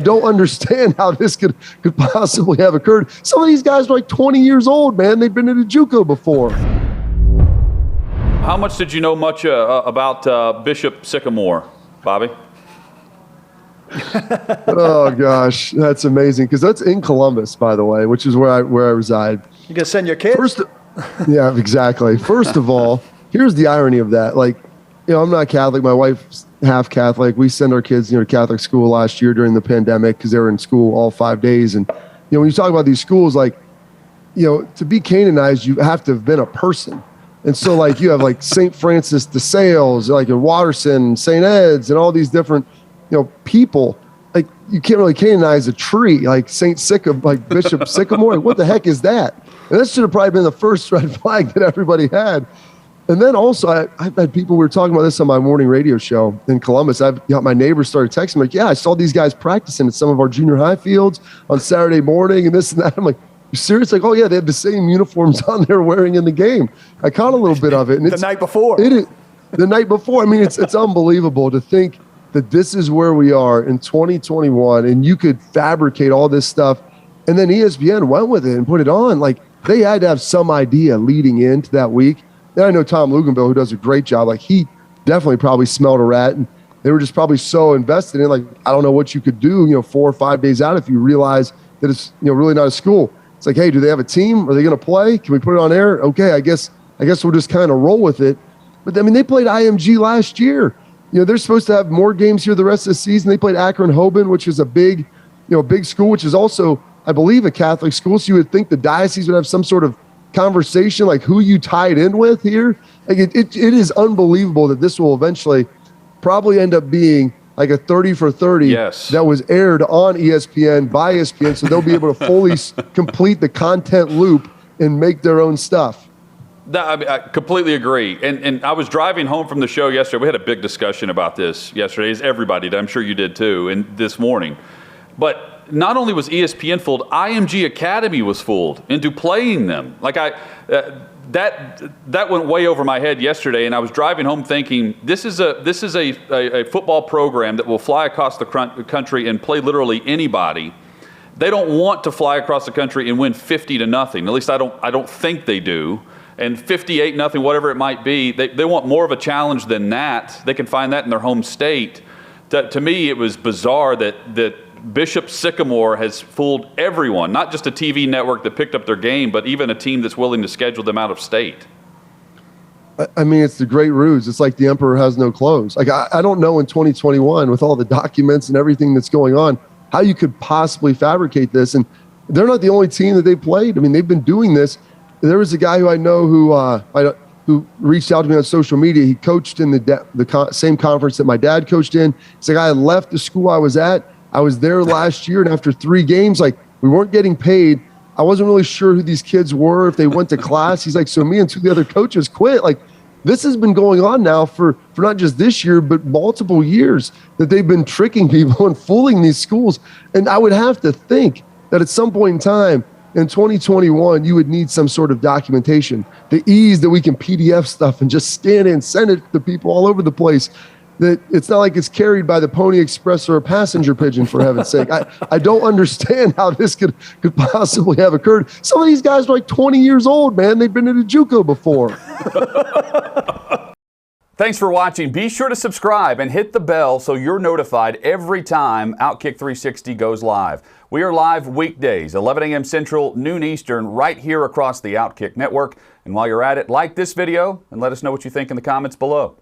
don't understand how this could possibly have occurred. Some of these guys were like 20 years old, man. They've been in a JUCO before. How much did you know about Bishop Sycamore, Bobby? Oh gosh, that's amazing, because that's in Columbus, by the way, which is where I reside. You gonna send your kids? Yeah, exactly. First of all, here's the irony of that. Like, I'm not Catholic. My wife's half Catholic. We send our kids, to Catholic school last year during the pandemic because they were in school all 5 days. And when you talk about these schools, like, to be canonized, you have to have been a person. And so, like, you have like St. Francis de Sales, like in Watterson, St. Ed's, and all these different people. Like, you can't really canonize a tree like like Bishop Sycamore. Like, what the heck is that? And that should have probably been the first red flag that everybody had. And then also, I've had people, we were talking about this on my morning radio show in Columbus. My neighbors started texting me, like, yeah, I saw these guys practicing at some of our junior high fields on Saturday morning and this and that. I'm like, you serious? Like, oh yeah, they have the same uniforms on there wearing in the game. I caught a little bit of it. And the night before. The night before. I mean, it's unbelievable to think that this is where we are in 2021, and you could fabricate all this stuff. And then ESPN went with it and put it on. Like, they had to have some idea leading into that week. And I know Tom Luganville, who does a great job, like, he definitely probably smelled a rat, and they were just probably so invested in, like, I don't know what you could do, 4 or 5 days out if you realize that it's, really not a school. It's like, hey, do they have a team? Are they going to play? Can we put it on air? Okay, I guess we'll just kind of roll with it. But I mean, they played IMG last year. They're supposed to have more games here the rest of the season. They played Akron-Hoban, which is a big school, which is also, I believe, a Catholic school. So you would think the diocese would have some sort of conversation, like who you tied in with here. Like, it is unbelievable that this will eventually probably end up being like a 30 for 30 that was aired on ESPN by ESPN. So they'll be able to fully complete the content loop and make their own stuff. I completely agree. And I was driving home from the show yesterday. We had a big discussion about this yesterday, as everybody did. I'm sure you did too, and this morning. But not only was ESPN fooled, IMG Academy was fooled into playing them. Like, that went way over my head yesterday, and I was driving home thinking, this is a football program that will fly across the country and play literally anybody. They don't want to fly across the country and win 50-0. At least I don't think they do. And 58-0, whatever it might be, they want more of a challenge than that. They can find that in their home state. To me, it was bizarre that Bishop Sycamore has fooled everyone, not just a TV network that picked up their game, but even a team that's willing to schedule them out of state. I mean, it's the great ruse. It's like the emperor has no clothes. Like, I don't know in 2021, with all the documents and everything that's going on, how you could possibly fabricate this. And they're not the only team that they played. I mean, they've been doing this. There was a guy who I know who reached out to me on social media. He coached in the same conference that my dad coached in. He's like, I left the school I was at. I was there last year, and after 3 games, like, we weren't getting paid. I wasn't really sure who these kids were, if they went to class. He's like, so me and 2 of the other coaches quit. Like, this has been going on now for not just this year, but multiple years, that they've been tricking people and fooling these schools. And I would have to think that at some point in time in 2021, you would need some sort of documentation. The ease that we can PDF stuff and just scan it and send it to people all over the place, that it's not like it's carried by the Pony Express or a passenger pigeon, for heaven's sake. I don't understand how this could possibly have occurred. Some of these guys were like 20 years old, man. They've been in a JUCO before. Thanks for watching. Be sure to subscribe and hit the bell so you're notified every time Outkick 360 goes live. We are live weekdays, 11 a.m. Central, noon Eastern, right here across the Outkick network. And while you're at it, like this video and let us know what you think in the comments below.